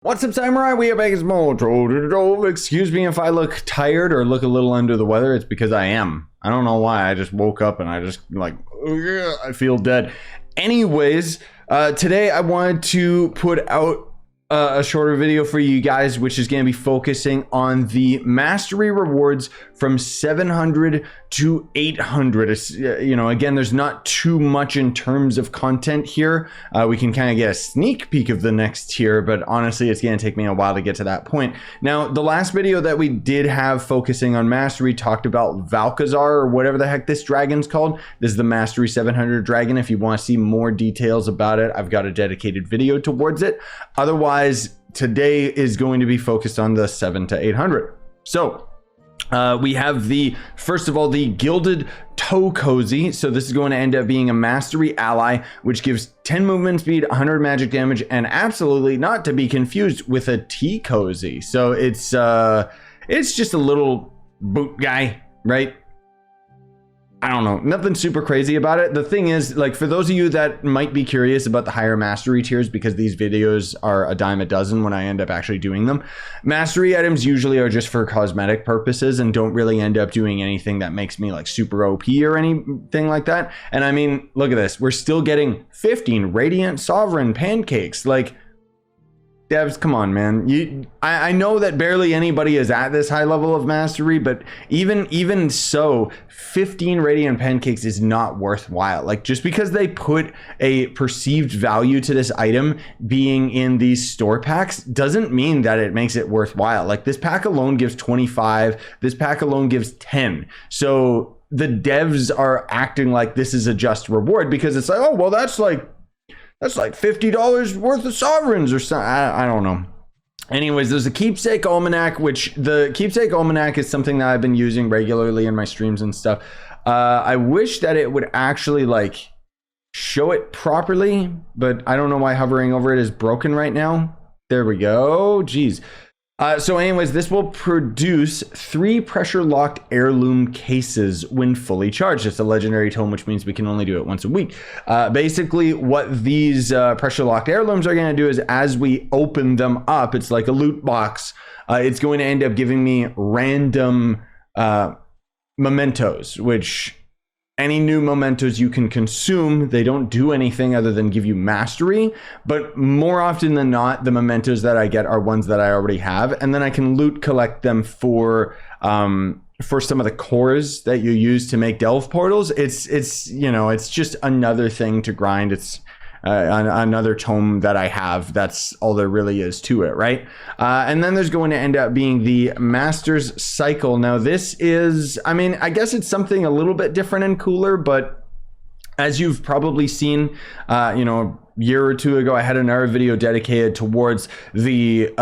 What's up, Samurai? We are back as more Trove. Excuse me if I look tired or look a little under the weather. It's because I am. I don't know why. I just woke up and I just like, I feel dead. Anyways, today I wanted to put out a shorter video for you guys, which is going to be focusing on the mastery rewards from 700 to 800. You know, again, there's not too much in terms of content here. We can kind of get a sneak peek of the next tier, but honestly, it's going to take me a while to get to that point. Now, the last video that we did have focusing on mastery talked about Valkazar, or whatever the heck this dragon's called. This is the Mastery 700 dragon. If you want to see more details about it, I've got a dedicated video towards it. Otherwise, today is going to be focused on the 7 to 800. So we have first of all, the Gilded Toe Cozy. So this is going to end up being a mastery ally, which gives 10 movement speed, 100 magic damage, and absolutely not to be confused with a Tea Cozy. So it's just a little boot guy, right? I don't know, nothing super crazy about it. The thing is, like, for those of you that might be curious about the higher mastery tiers, because these videos are a dime a dozen when I end up actually doing them, mastery items usually are just for cosmetic purposes and don't really end up doing anything that makes me like super OP or anything like that. And I mean, look at this, we're still getting 15 Radiant Sovereign pancakes. Like, devs, come on, man. I know that barely anybody is at this high level of mastery, but even so, 15 Radiant Pancakes is not worthwhile. Like, just because they put a perceived value to this item being in these store packs doesn't mean that it makes it worthwhile. Like, this pack alone gives 25, this pack alone gives 10. So the devs are acting like this is a just reward because it's like, oh, well, that's like $50 worth of sovereigns or something. I don't know. Anyways, there's a Keepsake Almanac, which the Keepsake Almanac is something that I've been using regularly in my streams and stuff. I wish that it would actually like show it properly, but I don't know why hovering over it is broken right now. There we go. Jeez. So anyways, this will produce 3 pressure-locked heirloom cases when fully charged. It's a legendary tome, which means we can only do it once a week. Basically, what these pressure-locked heirlooms are going to do is as we open them up, it's like a loot box. It's going to end up giving me random mementos, which any new mementos you can consume, they don't do anything other than give you mastery, but more often than not, the mementos that I get are ones that I already have, and then I can loot collect them for some of the cores that you use to make delve portals. It's you know, it's just another thing to grind. It's another tome that I have. That's all there really is to it, right? And then there's going to end up being the Master's Cycle. Now this is, I mean, I guess it's something a little bit different and cooler, but as you've probably seen, you know, a year or two ago, I had another video dedicated towards the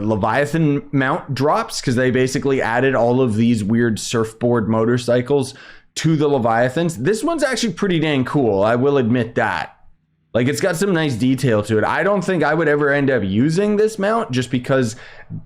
Leviathan mount drops, because they basically added all of these weird surfboard motorcycles to the Leviathans. This one's actually pretty dang cool, I will admit that. Like, it's got some nice detail to it. I don't think I would ever end up using this mount just because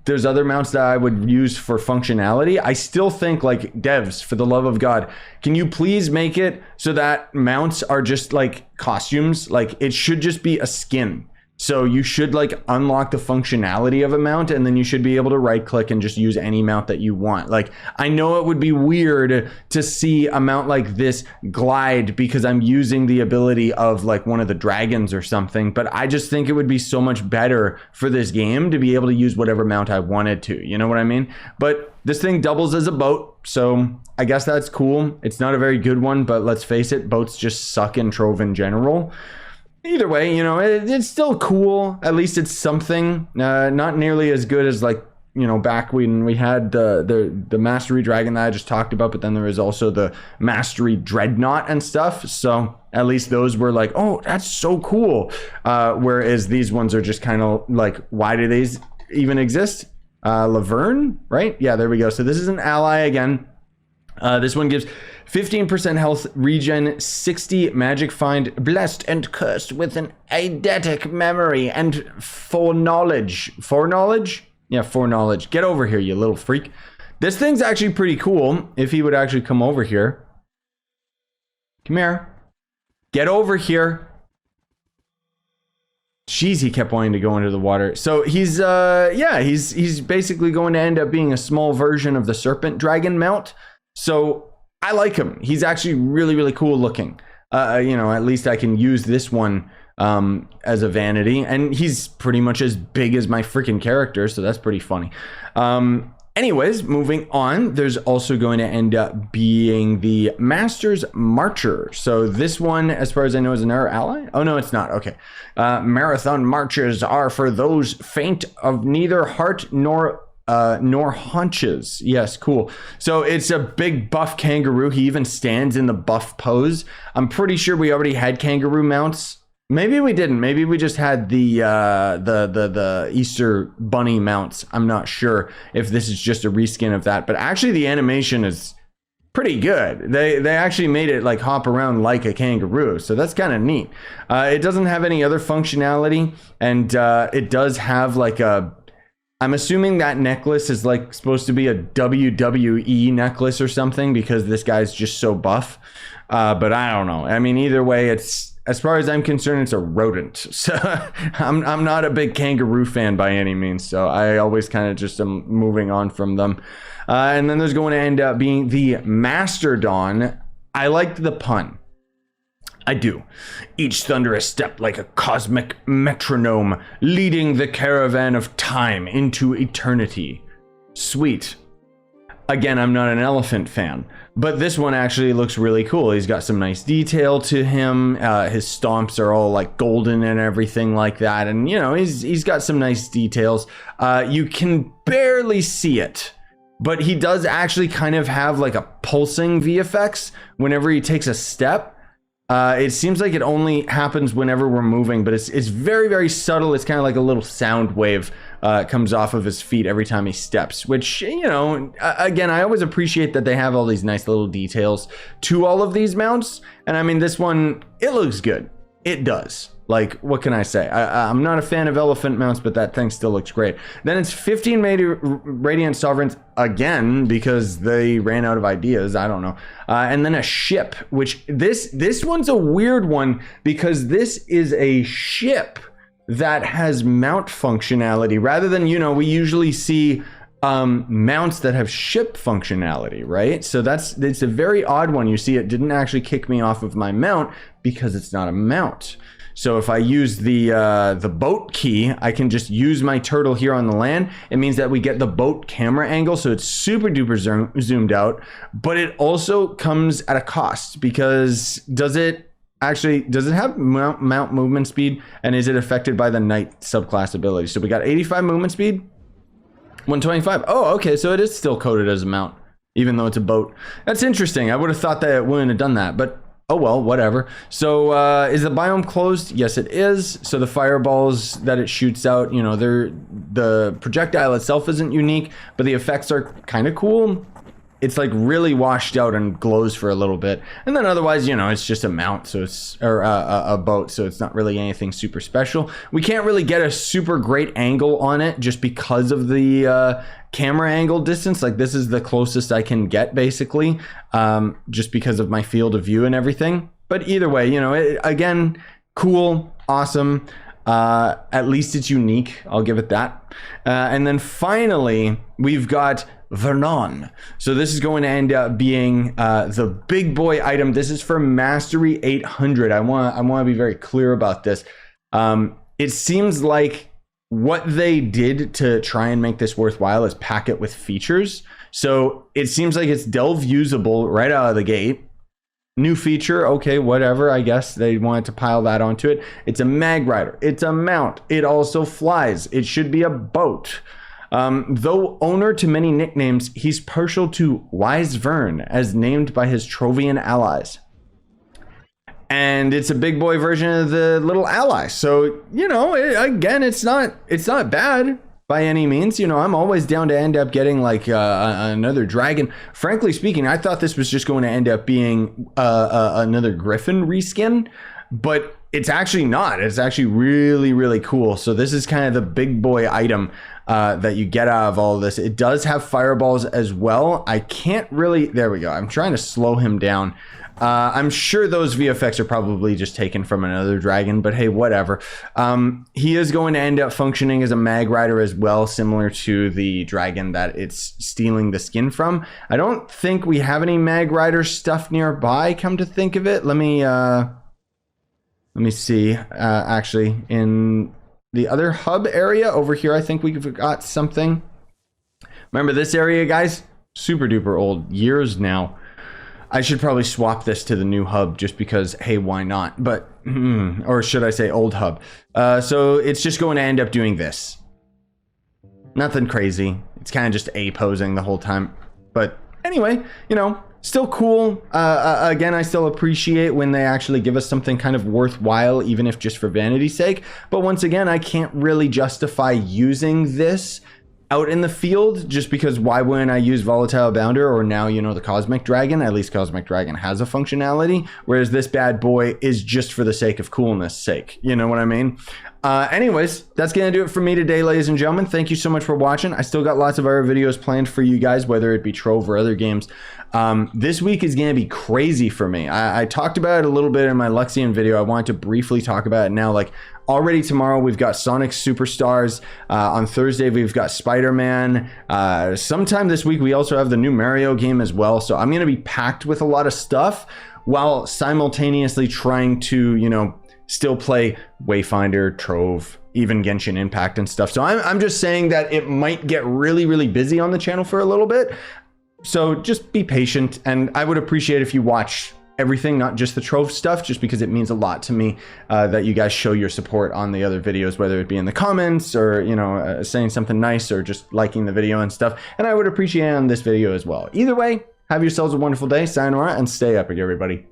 there's other mounts that I would use for functionality. I still think, like, devs, for the love of God, can you please make it so that mounts are just like costumes? Like, it should just be a skin. So you should like unlock the functionality of a mount, and then you should be able to right click and just use any mount that you want. Like, I know it would be weird to see a mount like this glide because I'm using the ability of like one of the dragons or something, but I just think it would be so much better for this game to be able to use whatever mount I wanted to, you know what I mean? But this thing doubles as a boat, so I guess that's cool. It's not a very good one, but let's face it, boats just suck in Trove in general. Either way, you know, it's still cool. At least it's something. Not nearly as good as, like, you know, back when we had the Mastery Dragon that I just talked about, but then there was also the Mastery Dreadnought and stuff. So at least those were like, oh, that's so cool. Whereas these ones are just kind of like, why do these even exist? Laverne, right? Yeah, there we go. So this is an ally again. This one gives 15% health regen, 60 magic find, blessed and cursed with an eidetic memory, and foreknowledge. Foreknowledge? Yeah, foreknowledge. Get over here, you little freak. This thing's actually pretty cool. If he would actually come over here. Come here. Get over here. Jeez, he kept wanting to go into the water. So he's yeah, he's basically going to end up being a small version of the serpent dragon mount. So I like him. He's actually really, really cool looking. You know, at least I can use this one as a vanity, and he's pretty much as big as my freaking character, so that's pretty funny. Anyways, moving on, there's also going to end up being the Master's Marcher. So this one, as far as I know, is another ally. Oh no, it's not. Okay. Marathon marches are for those faint of neither heart nor haunches. Yes, cool. So it's a big buff kangaroo. He even stands in the buff pose. I'm pretty sure we already had kangaroo mounts. Maybe we didn't. Maybe we just had the Easter bunny mounts. I'm not sure if this is just a reskin of that, but actually the animation is pretty good. They actually made it like hop around like a kangaroo, so that's kind of neat. It doesn't have any other functionality, and it does have like a, I'm assuming that necklace is like supposed to be a WWE necklace or something, because this guy's just so buff. But I don't know. I mean, either way, it's, as far as I'm concerned, it's a rodent. So I'm not a big kangaroo fan by any means. So I always kind of just am moving on from them. And then there's going to end up being the Mastodon. I liked the pun. I do. Each thunderous step like a cosmic metronome, leading the caravan of time into eternity. Sweet. Again, I'm not an elephant fan, but this one actually looks really cool. He's got some nice detail to him. His stomps are all like golden and everything like that. And you know, he's got some nice details. You can barely see it, but he does actually kind of have like a pulsing VFX whenever he takes a step. It seems like it only happens whenever we're moving, but it's very, very subtle. It's kind of like a little sound wave comes off of his feet every time he steps, which, you know, again, I always appreciate that they have all these nice little details to all of these mounts. And I mean, this one, it looks good. It does. Like, what can I say? I'm not a fan of elephant mounts, but that thing still looks great. Then it's 15 Radiant Sovereigns again, because they ran out of ideas. I don't know. And then a ship, which this one's a weird one, because this is a ship that has mount functionality rather than, you know, we usually see mounts that have ship functionality, right? So it's a very odd one. You see, it didn't actually kick me off of my mount because it's not a mount. So if I use the boat key, I can just use my turtle here on the land. It means that we get the boat camera angle, so it's super duper zoomed out, but it also comes at a cost, because does it have mount movement speed, and is it affected by the night subclass ability? So we got 85 movement speed, 125. Oh, okay, so it is still coded as a mount, even though it's a boat. That's interesting. I would have thought that it wouldn't have done that, but oh well, whatever. So is the biome closed? Yes, it is. So the fireballs that it shoots out, you know, the projectile itself isn't unique, but the effects are kind of cool. It's like really washed out and glows for a little bit. And then otherwise, you know, it's just a mount, so it's, or a boat, so it's not really anything super special. We can't really get a super great angle on it just because of the camera angle distance. Like, this is the closest I can get, basically, just because of my field of view and everything. But either way, you know, again, cool, awesome. At least it's unique, I'll give it that. And then finally, we've got Vernon. So this is going to end up being the big boy item. This is for Mastery 800. I want to be very clear about this. It seems like what they did to try and make this worthwhile is pack it with features. So it seems like it's delve usable right out of the gate. New feature, okay, whatever. I guess they wanted to pile that onto it. It's a mag rider. It's a mount. It also flies. It should be a boat. Though owner to many nicknames, he's partial to Wise Vern, as named by his Trovian allies. And it's a big boy version of the little ally. So, you know, again, it's not bad by any means. You know, I'm always down to end up getting like another dragon. Frankly speaking, I thought this was just going to end up being another Griffin reskin. But it's actually not. It's actually really, really cool. So this is kind of the big boy item that you get out of all of this. It does have fireballs as well. I can't really, there we go. I'm trying to slow him down. I'm sure those VFX are probably just taken from another dragon, but hey, whatever. He is going to end up functioning as a mag rider as well, similar to the dragon that it's stealing the skin from. I don't think we have any mag rider stuff nearby, come to think of it. Let me see. Actually, in the other hub area over here, I think we've got something. Remember this area, guys? Super duper old, years now. I should probably swap this to the new hub just because, hey, why not? But, or should I say old hub? So it's just going to end up doing this. Nothing crazy. It's kind of just A-posing the whole time. But anyway, you know, still cool. Again, I still appreciate when they actually give us something kind of worthwhile, even if just for vanity's sake. But once again, I can't really justify using this out in the field, just because why wouldn't I use Volatile Bounder or now, you know, the Cosmic Dragon? At least Cosmic Dragon has a functionality, whereas this bad boy is just for the sake of coolness sake. You know what I mean? Anyways, that's gonna do it for me today, ladies and gentlemen. Thank you so much for watching. I still got lots of other videos planned for you guys, whether it be Trove or other games. This week is gonna be crazy for me. I talked about it a little bit in my Luxian video. I wanted to briefly talk about it now. Like, already tomorrow we've got Sonic Superstars. On Thursday we've got Spider-Man. Sometime this week we also have the new Mario game as well. So I'm gonna be packed with a lot of stuff while simultaneously trying to, you know, still play Wayfinder, Trove, even Genshin Impact and stuff. So I'm just saying that it might get really, really busy on the channel for a little bit. So just be patient, and I would appreciate if you watch everything, not just the Trove stuff, just because it means a lot to me that you guys show your support on the other videos, whether it be in the comments or, you know, saying something nice or just liking the video and stuff. And I would appreciate it on this video as well. Either way, have yourselves a wonderful day. Sayonara, and stay epic, everybody.